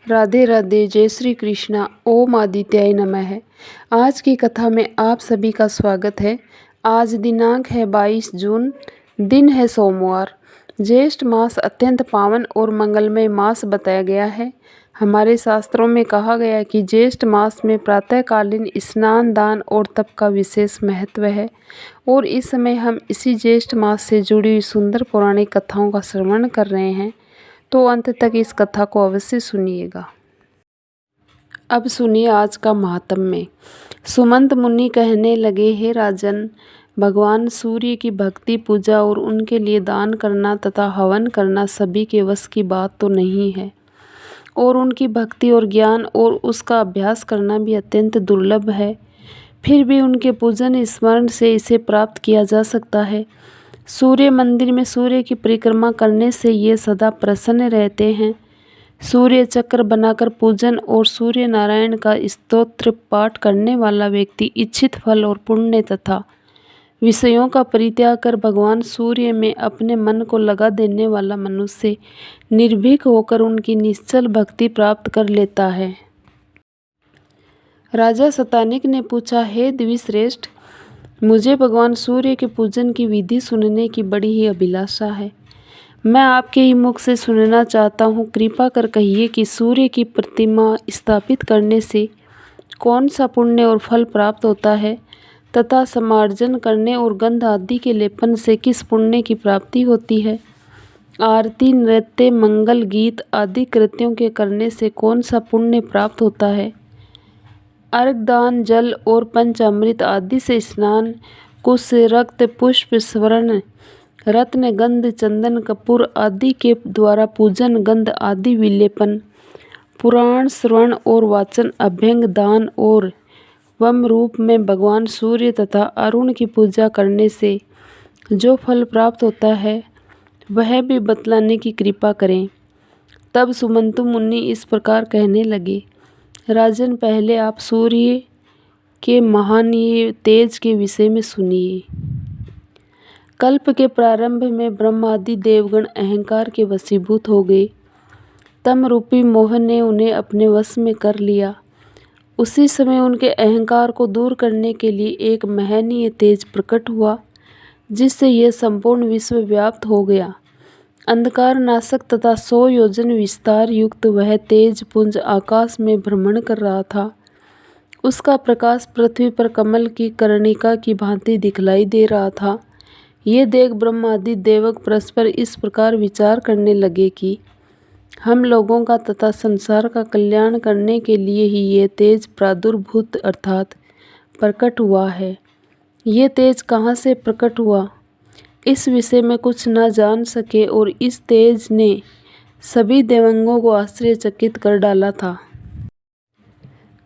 राधे राधे, जय श्री कृष्णा। ओम आदित्याय नमः। आज की कथा में आप सभी का स्वागत है। आज दिनांक है 22 जून, दिन है सोमवार। ज्येष्ठ मास अत्यंत पावन और मंगलमय मास बताया गया है। हमारे शास्त्रों में कहा गया है कि ज्येष्ठ मास में प्रातःकालीन स्नान, दान और तप का विशेष महत्व है और इस समय हम इसी ज्येष्ठ मास से जुड़ी हुई सुंदर पौराणिक कथाओं का श्रवण कर रहे हैं, तो अंत तक इस कथा को अवश्य सुनिएगा। अब सुनिए आज का महात्म्य। सुमंत मुनि कहने लगे, हे राजन, भगवान सूर्य की भक्ति, पूजा और उनके लिए दान करना तथा हवन करना सभी के वश की बात तो नहीं है और उनकी भक्ति और ज्ञान और उसका अभ्यास करना भी अत्यंत दुर्लभ है। फिर भी उनके पूजन स्मरण से इसे प्राप्त किया जा सकता है। सूर्य मंदिर में सूर्य की परिक्रमा करने से ये सदा प्रसन्न रहते हैं। सूर्य चक्र बनाकर पूजन और सूर्य नारायण का स्तोत्र पाठ करने वाला व्यक्ति इच्छित फल और पुण्य तथा विषयों का परित्याग कर भगवान सूर्य में अपने मन को लगा देने वाला मनुष्य निर्भीक होकर उनकी निश्चल भक्ति प्राप्त कर लेता है। राजा शतानिक ने पूछा, हे द्विश्रेष्ठ, मुझे भगवान सूर्य के पूजन की विधि सुनने की बड़ी ही अभिलाषा है। मैं आपके ही मुख से सुनना चाहता हूँ। कृपा कर कहिए कि सूर्य की प्रतिमा स्थापित करने से कौन सा पुण्य और फल प्राप्त होता है तथा समार्जन करने और गंध आदि के लेपन से किस पुण्य की प्राप्ति होती है। आरती, नृत्य, मंगल गीत आदि कृत्यों के करने से कौन सा पुण्य प्राप्त होता है। अर्घ, दान, जल और पंचामृत आदि से स्नान, कुश, रक्त, पुष्प, स्वर्ण, रत्न, गंध, चंदन, कपूर आदि के द्वारा पूजन, गंध आदि विलेपन, पुराण श्रवण और वाचन, अभ्यंग, दान और वम रूप में भगवान सूर्य तथा अरुण की पूजा करने से जो फल प्राप्त होता है वह भी बतलाने की कृपा करें। तब सुमंतु मुनि इस प्रकार कहने लगे, राजन, पहले आप सूर्य के महानीय तेज के विषय में सुनिए। कल्प के प्रारंभ में ब्रह्मादि देवगण अहंकार के वशीभूत हो गए। तम रूपी मोह ने उन्हें अपने वश में कर लिया। उसी समय उनके अहंकार को दूर करने के लिए एक महनीय तेज प्रकट हुआ, जिससे यह संपूर्ण विश्व व्याप्त हो गया। अंधकार नाशक तथा 100 योजन विस्तार युक्त वह तेज पुंज आकाश में भ्रमण कर रहा था। उसका प्रकाश पृथ्वी पर कमल की कर्णिका की भांति दिखलाई दे रहा था। ये देख ब्रह्मादि देवक परस्पर इस प्रकार विचार करने लगे कि हम लोगों का तथा संसार का कल्याण करने के लिए ही ये तेज प्रादुर्भूत अर्थात प्रकट हुआ है। ये तेज कहाँ से प्रकट हुआ, इस विषय में कुछ न जान सके और इस तेज ने सभी देवंगों को आश्चर्यचकित कर डाला था।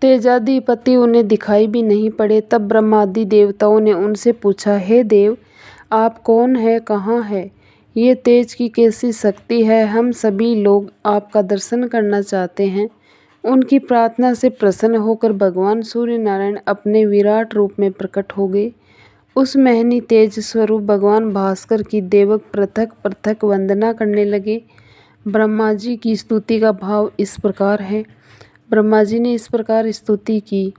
तेजाधिपति उन्हें दिखाई भी नहीं पड़े। तब ब्रह्मादि देवताओं ने उनसे पूछा, हे देव, आप कौन है, कहाँ है, ये तेज की कैसी शक्ति है। हम सभी लोग आपका दर्शन करना चाहते हैं। उनकी प्रार्थना से प्रसन्न होकर भगवान सूर्य नारायण अपने विराट रूप में प्रकट हो गए। उस महनी तेज स्वरूप भगवान भास्कर की देवक पृथक पृथक वंदना करने लगे। ब्रह्मा जी की स्तुति का भाव इस प्रकार है। ब्रह्मा जी ने इस प्रकार स्तुति की,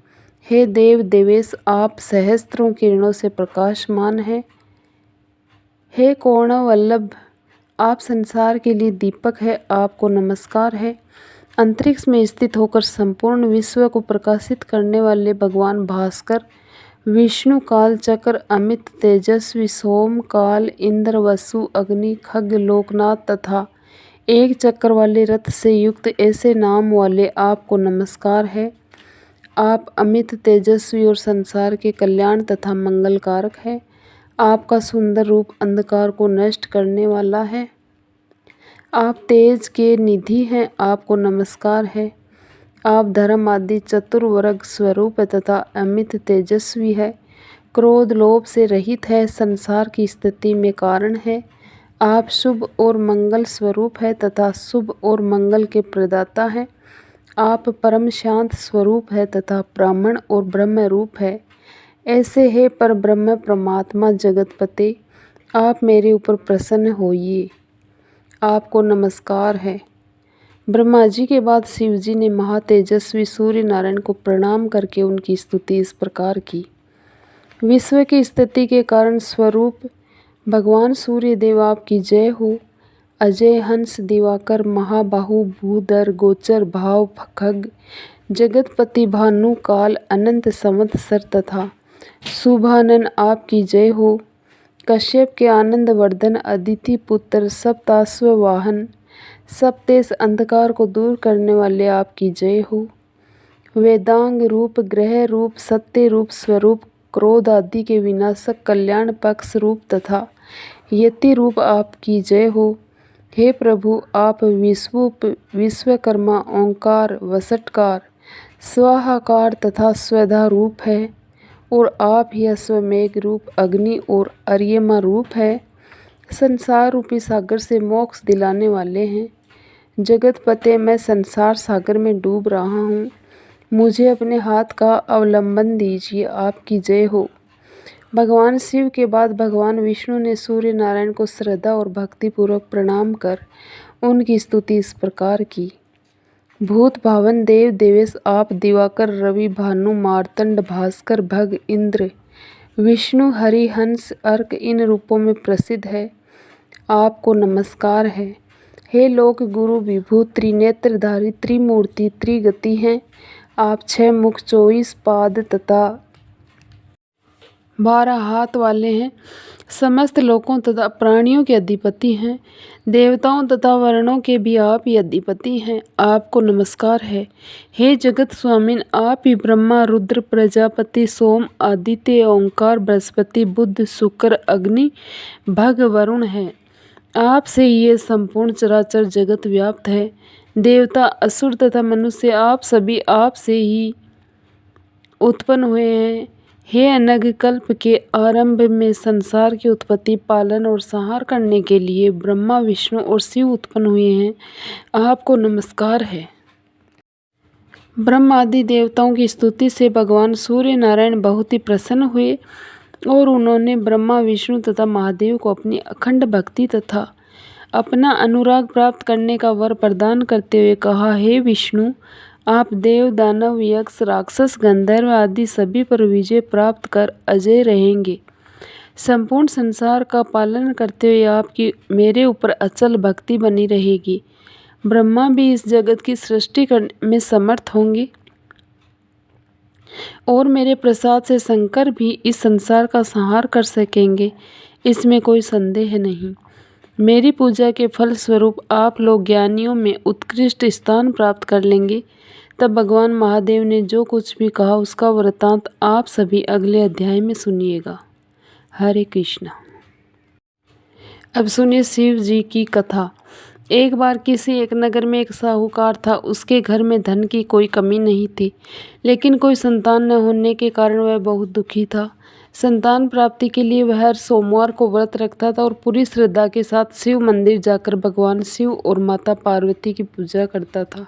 हे देव देवेश, आप सहस्त्रों किरणों से प्रकाशमान हैं। हे कौण वल्लभ, आप संसार के लिए दीपक है, आपको नमस्कार है। अंतरिक्ष में स्थित होकर संपूर्ण विश्व को प्रकाशित करने वाले भगवान भास्कर, विष्णु, काल चक्र, अमित तेजस्वी, सोम, काल, इंद्र, वसु, अग्नि, खग, लोकनाथ तथा एक चक्र वाले रथ से युक्त ऐसे नाम वाले आपको नमस्कार है। आप अमित तेजस्वी और संसार के कल्याण तथा मंगलकारक है। आपका सुंदर रूप अंधकार को नष्ट करने वाला है। आप तेज के निधि हैं, आपको नमस्कार है। आप धर्म आदि चतुर्वर्ग स्वरूप तथा अमित तेजस्वी है। क्रोध लोभ से रहित है, संसार की स्थिति में कारण है। आप शुभ और मंगल स्वरूप है तथा शुभ और मंगल के प्रदाता हैं। आप परम शांत स्वरूप है तथा ब्राह्मण और ब्रह्म रूप है। ऐसे है पर ब्रह्म परमात्मा जगतपते, आप मेरे ऊपर प्रसन्न होइए। आपको नमस्कार है। ब्रह्मा जी के बाद शिव जी ने महातेजस्वी सूर्य नारायण को प्रणाम करके उनकी स्तुति इस प्रकार की। विश्व की स्थिति के कारण स्वरूप भगवान सूर्य देव आपकी जय हो। अजय हंस दिवाकर महाबाहु भूधर गोचर भाव खग जगतपति भानु काल अनंत संवत्सर तथा शुभानन आपकी जय हो। कश्यप के आनंद वर्धन अदिति पुत्र सप्ताश्व वाहन सप्तेश अंधकार को दूर करने वाले आपकी जय हो। वेदांग रूप ग्रह रूप सत्य रूप स्वरूप क्रोध आदि के विनाशक कल्याण पक्ष रूप तथा यति रूप आपकी जय हो। हे प्रभु आप विश्वरूप विश्वकर्मा ओंकार वसटकार स्वाहाकार तथा स्वधा रूप है और आप ही अश्वमेघ रूप अग्नि और अर्यमा रूप है। संसार रूपी सागर से मोक्ष दिलाने वाले हैं। जगतपते मैं संसार सागर में डूब रहा हूँ, मुझे अपने हाथ का अवलंबन दीजिए, आपकी जय हो। भगवान शिव के बाद भगवान विष्णु ने सूर्य नारायण को श्रद्धा और भक्तिपूर्वक प्रणाम कर उनकी स्तुति इस प्रकार की। भूत भावन देव देवेश आप दिवाकर रवि भानु मार्तंड भास्कर भग इंद्र विष्णु हरि हंस अर्क इन रूपों में प्रसिद्ध है, आपको नमस्कार है। हे लोक गुरु विभु त्रिनेत्रधारी त्रिमूर्ति त्रिगति हैं, आप 6 मुख 24 पाद तथा 12 हाथ वाले हैं। समस्त लोकों तथा प्राणियों के अधिपति हैं। देवताओं तथा वर्णों के भी आप ही अधिपति हैं, आपको नमस्कार है। हे जगत स्वामिन आप ही ब्रह्मा रुद्र प्रजापति सोम आदित्य ओंकार बृहस्पति बुध शुक्र अग्नि भग वरुण हैं। आपसे ये संपूर्ण चराचर जगत व्याप्त है। देवता असुर तथा मनुष्य आप सभी आप से ही उत्पन्न हुए हैं। हे अनग कल्प के आरंभ में संसार की उत्पत्ति पालन और संहार करने के लिए ब्रह्मा विष्णु और शिव उत्पन्न हुए हैं, आपको नमस्कार है। ब्रह्म आदि देवताओं की स्तुति से भगवान सूर्य नारायण बहुत ही प्रसन्न हुए और उन्होंने ब्रह्मा विष्णु तथा महादेव को अपनी अखंड भक्ति तथा अपना अनुराग प्राप्त करने का वर प्रदान करते हुए कहा, हे विष्णु आप देव दानव यक्ष राक्षस गंधर्व आदि सभी पर विजय प्राप्त कर अजय रहेंगे। संपूर्ण संसार का पालन करते हुए आपकी मेरे ऊपर अचल भक्ति बनी रहेगी। ब्रह्मा भी इस जगत की सृष्टि करने में समर्थ होंगे और मेरे प्रसाद से शंकर भी इस संसार का संहार कर सकेंगे, इसमें कोई संदेह नहीं। मेरी पूजा के फल स्वरूप आप लोग ज्ञानियों में उत्कृष्ट स्थान प्राप्त कर लेंगे। तब भगवान महादेव ने जो कुछ भी कहा उसका वृत्तांत आप सभी अगले अध्याय में सुनिएगा। हरे कृष्णा। अब सुनिए शिव जी की कथा। एक बार किसी एक नगर में एक साहूकार था। उसके घर में धन की कोई कमी नहीं थी, लेकिन कोई संतान न होने के कारण वह बहुत दुखी था। संतान प्राप्ति के लिए वह हर सोमवार को व्रत रखता था और पूरी श्रद्धा के साथ शिव मंदिर जाकर भगवान शिव और माता पार्वती की पूजा करता था।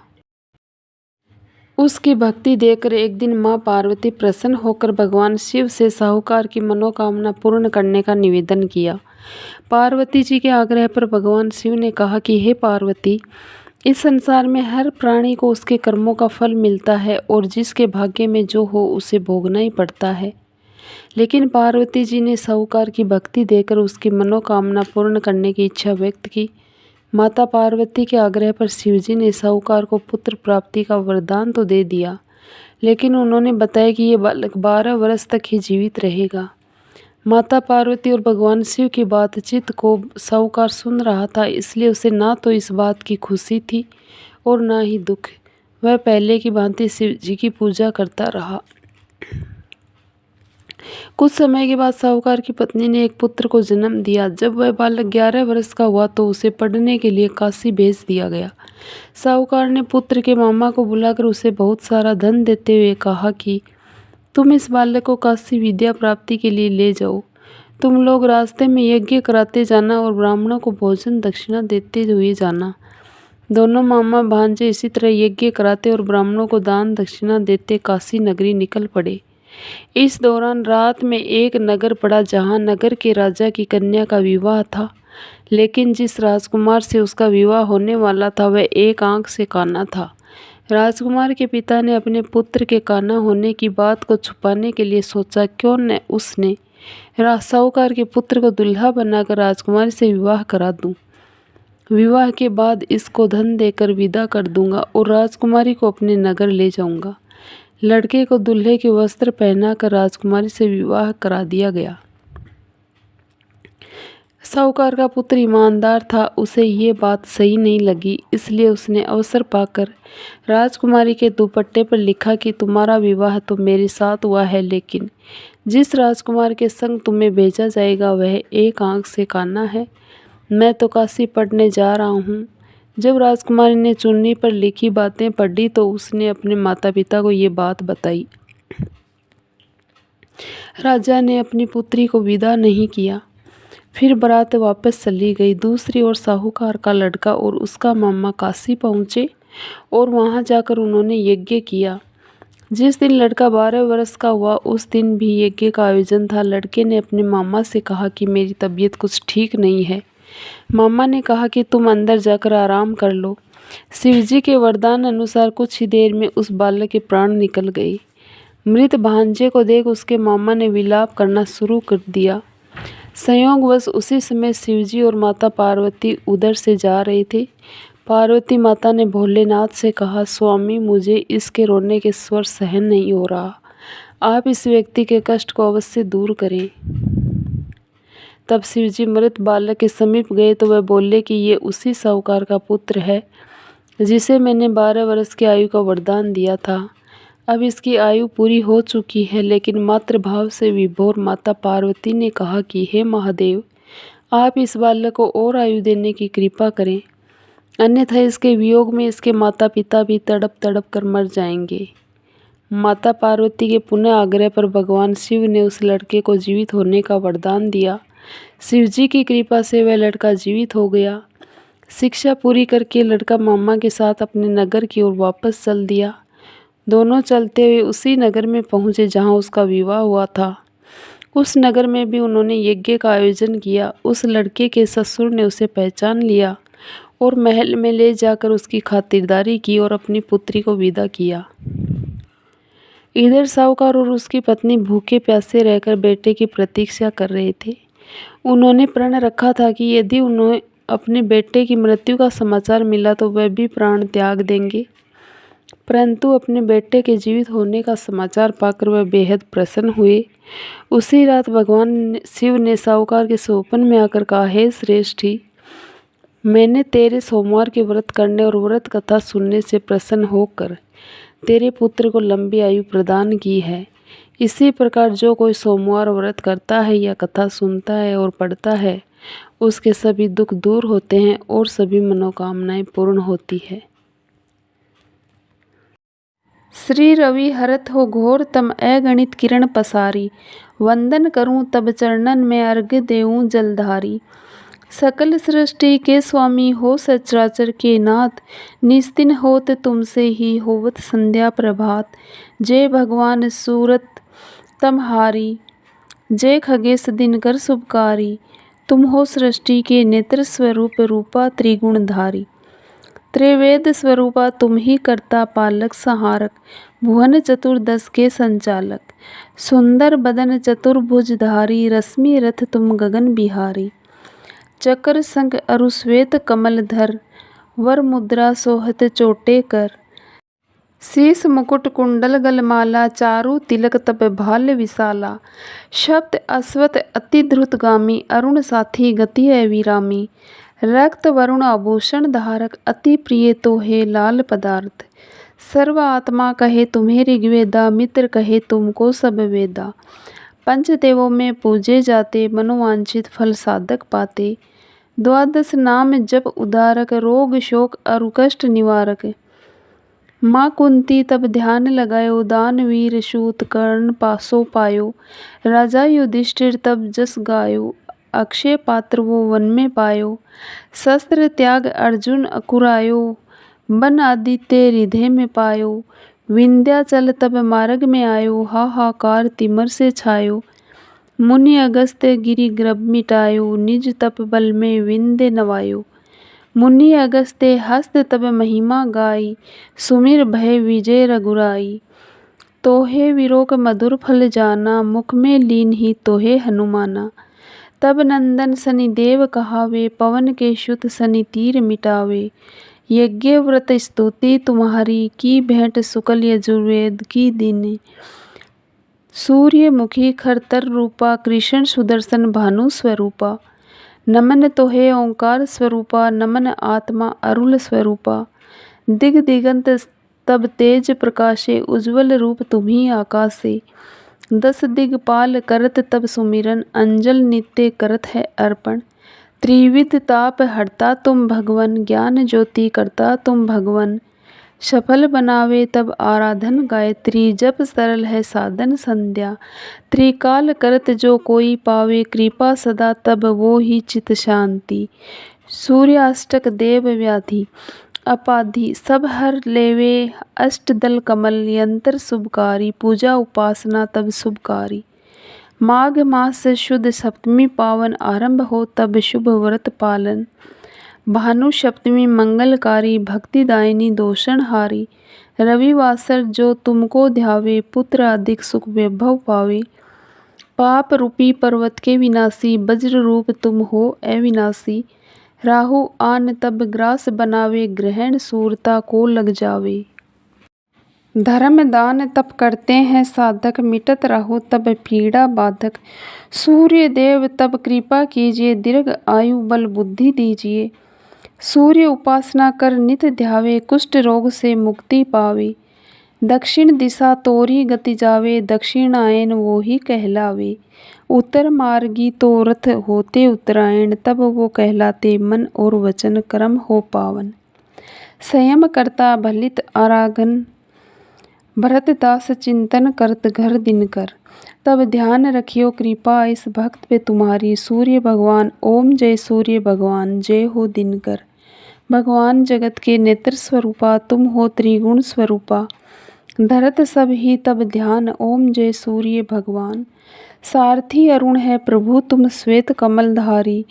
उसकी भक्ति देखकर एक दिन माँ पार्वती प्रसन्न होकर भगवान शिव से साहूकार की मनोकामना पूर्ण करने का निवेदन किया। पार्वती जी के आग्रह पर भगवान शिव ने कहा कि हे पार्वती, इस संसार में हर प्राणी को उसके कर्मों का फल मिलता है और जिसके भाग्य में जो हो उसे भोगना ही पड़ता है। लेकिन पार्वती जी ने साहूकार की भक्ति देकर उसकी मनोकामना पूर्ण करने की इच्छा व्यक्त की। माता पार्वती के आग्रह पर शिवजी ने साहूकार को पुत्र प्राप्ति का वरदान तो दे दिया, लेकिन उन्होंने बताया कि ये बालक 12 वर्ष तक ही जीवित रहेगा। माता पार्वती और भगवान शिव की बातचीत को साहूकार सुन रहा था, इसलिए उसे ना तो इस बात की खुशी थी और ना ही दुख। वह पहले की भांति शिव जी की पूजा करता रहा। कुछ समय के बाद साहूकार की पत्नी ने एक पुत्र को जन्म दिया। जब वह बालक 11 वर्ष का हुआ तो उसे पढ़ने के लिए काशी भेज दिया गया। साहूकार ने पुत्र के मामा को बुलाकर उसे बहुत सारा धन देते हुए कहा कि तुम इस बालक को काशी विद्या प्राप्ति के लिए ले जाओ। तुम लोग रास्ते में यज्ञ कराते जाना और ब्राह्मणों को भोजन दक्षिणा देते हुए जाना। दोनों मामा भांजे इसी तरह यज्ञ कराते और ब्राह्मणों को दान दक्षिणा देते काशी नगरी निकल पड़े। इस दौरान रात में एक नगर पड़ा जहाँ नगर के राजा की कन्या का विवाह था, लेकिन जिस राजकुमार से उसका विवाह होने वाला था वह एक आंख से काना था। राजकुमार के पिता ने अपने पुत्र के काना होने की बात को छुपाने के लिए सोचा, क्यों न उसने साहूकार के पुत्र को दुल्हा बनाकर राजकुमारी से विवाह करा दूं। विवाह के बाद इसको धन देकर विदा कर दूंगा और राजकुमारी को अपने नगर ले जाऊंगा। लड़के को दूल्हे के वस्त्र पहनाकर राजकुमारी से विवाह करा दिया गया। साहूकार का पुत्र ईमानदार था, उसे ये बात सही नहीं लगी, इसलिए उसने अवसर पाकर राजकुमारी के दुपट्टे पर लिखा कि तुम्हारा विवाह तो मेरे साथ हुआ है, लेकिन जिस राजकुमार के संग तुम्हें भेजा जाएगा वह एक आंख से काना है। मैं तो काशी पढ़ने जा रहा हूँ। जब राजकुमारी ने चुन्नी पर लिखी बातें पढ़ी तो उसने अपने माता पिता को ये बात बताई। राजा ने अपनी पुत्री को विदा नहीं किया। फिर बारात वापस चली गई। दूसरी ओर साहूकार का लड़का और उसका मामा काशी पहुँचे और वहाँ जाकर उन्होंने यज्ञ किया। जिस दिन लड़का 12 वर्ष का हुआ उस दिन भी यज्ञ का आयोजन था। लड़के ने अपने मामा से कहा कि मेरी तबीयत कुछ ठीक नहीं है। मामा ने कहा कि तुम अंदर जाकर आराम कर लो। शिवजी के वरदान अनुसार कुछ ही देर में उस बालक के प्राण निकल गए। मृत भांजे को देख उसके मामा ने विलाप करना शुरू कर दिया। संयोगवश उसी समय शिवजी और माता पार्वती उधर से जा रहे थे। पार्वती माता ने भोलेनाथ से कहा, स्वामी मुझे इसके रोने के स्वर सहन नहीं हो रहा, आप इस व्यक्ति के कष्ट को अवश्य दूर करें। तब शिवजी मृत बालक के समीप गए तो वह बोले कि ये उसी साहूकार का पुत्र है जिसे मैंने 12 वर्ष की आयु का वरदान दिया था। अब इसकी आयु पूरी हो चुकी है, लेकिन मातृभाव से विभोर माता पार्वती ने कहा कि हे महादेव, आप इस बालक को और आयु देने की कृपा करें, अन्यथा इसके वियोग में इसके माता पिता भी तड़प तड़प कर मर जाएंगे। माता पार्वती के पुनः आग्रह पर भगवान शिव ने उस लड़के को जीवित होने का वरदान दिया। शिवजी की कृपा से वह लड़का जीवित हो गया। शिक्षा पूरी करके लड़का मामा के साथ अपने नगर की ओर वापस चल दिया। दोनों चलते हुए उसी नगर में पहुँचे जहाँ उसका विवाह हुआ था। उस नगर में भी उन्होंने यज्ञ का आयोजन किया। उस लड़के के ससुर ने उसे पहचान लिया और महल में ले जाकर उसकी खातिरदारी की और अपनी पुत्री को विदा किया। इधर साहूकार और उसकी पत्नी भूखे प्यासे रहकर बेटे की प्रतीक्षा कर रहे थे। उन्होंने प्रण रखा था कि यदि उन्हें अपने बेटे की मृत्यु का समाचार मिला तो वह भी प्राण त्याग देंगे, परंतु अपने बेटे के जीवित होने का समाचार पाकर वह बेहद प्रसन्न हुए। उसी रात भगवान शिव ने साहूकार के स्वप्न में आकर कहा, हे श्रेष्ठी, मैंने तेरे सोमवार के व्रत करने और व्रत कथा सुनने से प्रसन्न होकर तेरे पुत्र को लंबी आयु प्रदान की है। इसी प्रकार जो कोई सोमवार व्रत करता है या कथा सुनता है और पढ़ता है उसके सभी दुख दूर होते हैं और सभी मनोकामनाएं पूर्ण होती है। श्री रवि हरत हो घोर तम अगणित किरण पसारी, वंदन करूं तब चरणन में अर्घ्य देऊं जलधारी। सकल सृष्टि के स्वामी हो सचराचर के नाथ, निस्तिन होत तुमसे ही होवत संध्या प्रभात। जय भगवान सूरत तमहारी, जय खगेश दिनकर शुभकारी, तुम हो सृष्टि के नेत्र स्वरूप रूपा त्रिगुणधारी। त्रिवेद स्वरूपा तुम ही कर्ता पालक संहारक, भुवन चतुर्दश के संचालक। सुंदर बदन चतुर्भुजधारी, रश्मि रथ तुम गगन बिहारी। चक्र संग अरुश्वेत कमल धर, वर मुद्रा सोहत चोटे कर। शीस मुकुट कुंडल गलमाला, चारु तिलक तप भाल्य विशाला। शब्द अश्वत अति द्रुतगामी, अरुण साथी गति अविरामी। रक्त वरुण आभूषण धारक, अति प्रिय तो है लाल पदार्थ। सर्व आत्मा कहे तुम्हें ऋग्वेदा, मित्र कहे तुमको सब वेदा। पंचदेवों में पूजे जाते, मनोवांछित फल साधक पाते। द्वादश नाम जप उदारक, रोग शोक अरु कष्ट निवारक। माँ कुंती तब ध्यान लगायो, दानवीर सूत कर्ण पासो पायो। राजा युधिष्ठिर तब जस गायो, अक्षय पात्र वो वन में पायो। शस्त्र त्याग अर्जुन अकुरायो, बन आदित्य हृदय में पायो। विंध्याचल तब मार्ग में आयो, हाहाकार तिमर से छायो। मुनि अगस्त्य गिरि गर्भ मिटायो, निज तप बल में विंध्य नवायो। मुनि अगस्त्य हस्त तब महिमा गाई, सुमिर भय विजय रघुराई। तोहे विरोक मधुर फल जाना, मुख में लीन ही तोहे हनुमाना। तब नंदन शनिदेव कहावे, पवन के सुत शनि तीर मिटावे। यज्ञ व्रत स्तुति तुम्हारी, की भेंट शुक्ल यजुर्वेद की दीने। सूर्यमुखी खरतर रूपा, कृष्ण सुदर्शन भानु स्वरूपा। नमन तोहे ओंकार स्वरूपा, नमन आत्मा अरुल स्वरूपा। दिग दिगंत तब तेज प्रकाशे, उज्ज्वल रूप तुम्ही आकाशे। 10 दिगपाल करत तब सुमिरन, अंजल नित्य करत है अर्पण। त्रिविध ताप हरता तुम भगवन, ज्ञान ज्योति करता तुम भगवन। सफल बनावे तब आराधन गायत्री, जप सरल है साधन संध्या। त्रिकाल करत जो कोई पावे, कृपा सदा तब वो ही चित शांति। सूर्याष्टक देव व्याधि अपाधि, सब हर लेवे अष्टदल कमल। यंत्र शुभकारी, पूजा उपासना तब शुभकारी। माघ मास शुद्ध सप्तमी पावन, आरंभ हो तब शुभ व्रत पालन। भानु सप्तमी मंगलकारी, भक्तिदायिनी दोषणहारी। रविवासर जो तुमको ध्यावे, पुत्र अधिक सुख वैभव पावे। पाप रूपी पर्वत के विनाशी, वज्र रूप तुम हो अविनाशी। राहु आन तब ग्रास बनावे, ग्रहण शूरता को लग जावे। धर्म दान तप करते हैं साधक, मिटत राहु तब पीड़ा बाधक। सूर्य देव तब कृपा कीजिए, दीर्घ आयु बल बुद्धि दीजिए। सूर्य उपासना कर नित ध्यावे, कुष्ठ रोग से मुक्ति पावे। दक्षिण दिशा तोरी गति जावे, दक्षिणायन वो ही कहलावे। उत्तर मार्गी तो रथ होते उत्तरायण, तब वो कहलाते मन और वचन कर्म हो पावन। संयम करता भलित आरागन, भरतदास चिंतन करत घर दिनकर। तब ध्यान रखियो कृपा इस भक्त पे तुम्हारी, सूर्य भगवान ओम जय सूर्य भगवान, जय हो दिनकर। भगवान जगत के नेत्र स्वरूपा, तुम हो त्रिगुण स्वरूपा। धरत सब ही तब ध्यान, ओम जय सूर्य भगवान। सारथी अरुण है प्रभु तुम, श्वेत कमल धारी।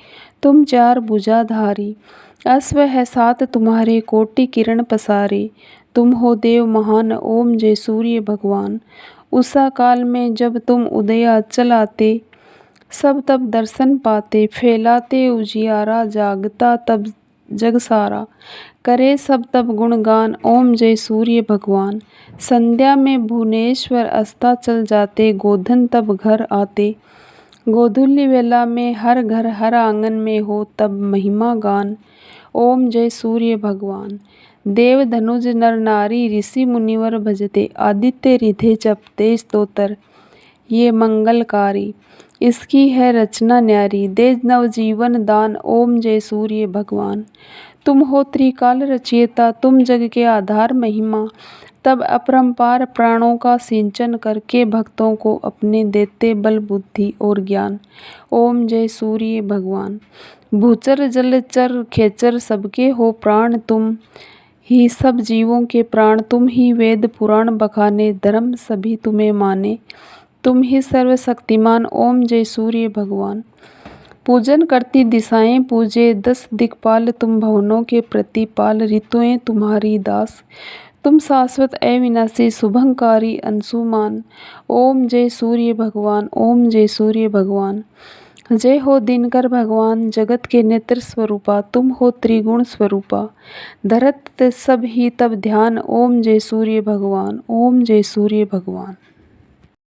तुम 4 भुजाधारी, अश्व है 7 तुम्हारे, कोटि किरण पसारे। तुम हो देव महान, ओम जय सूर्य भगवान। उषा काल में जब तुम उदयाचल आते, सब तब दर्शन पाते। फैलाते उजियारा, जागता तब जग सारा। करे सब तब गुणगान, ओम जय सूर्य भगवान। संध्या में भुवनेश्वर अस्ताचल जाते, गोधन तब घर आते। गोधूली वेला में हर घर हर आंगन में हो तब महिमा गान, ओम जय सूर्य भगवान। देव धनुज नर नारी, ऋषि मुनिवर भजते। आदित्य रिधे जपते स्तोत्र, ये मंगलकारी। इसकी है रचना न्यारी, दे नवजीवन दान, ओम जय सूर्य भगवान। तुम हो त्रिकाल रचयिता, तुम जग के आधार महिमा। तब अपरंपार प्राणों का सिंचन करके, भक्तों को अपने देते बल बुद्धि और ज्ञान, ओम जय सूर्य भगवान। भूचर जलचर खेचर सबके हो प्राण, तुम ही सब जीवों के प्राण। तुम ही वेद पुराण बखाने, धर्म सभी तुम्हें माने। तुम ही सर्वशक्तिमान, ओम जय सूर्य भगवान। पूजन करती दिशाएं पूजे, 10 दिक्पाल तुम भवनों के प्रतिपाल। ऋतुएं तुम्हारी दास, तुम शाश्वत अविनाशी, शुभंकारी अंशुमान। ओम जय सूर्य भगवान, ओम जय सूर्य भगवान। जय हो दिनकर भगवान, जगत के नेत्र स्वरूपा। तुम हो त्रिगुण स्वरूपा। धरत सब ही तब ध्यान, ओम जय सूर्य भगवान, ओम जय सूर्य भगवान।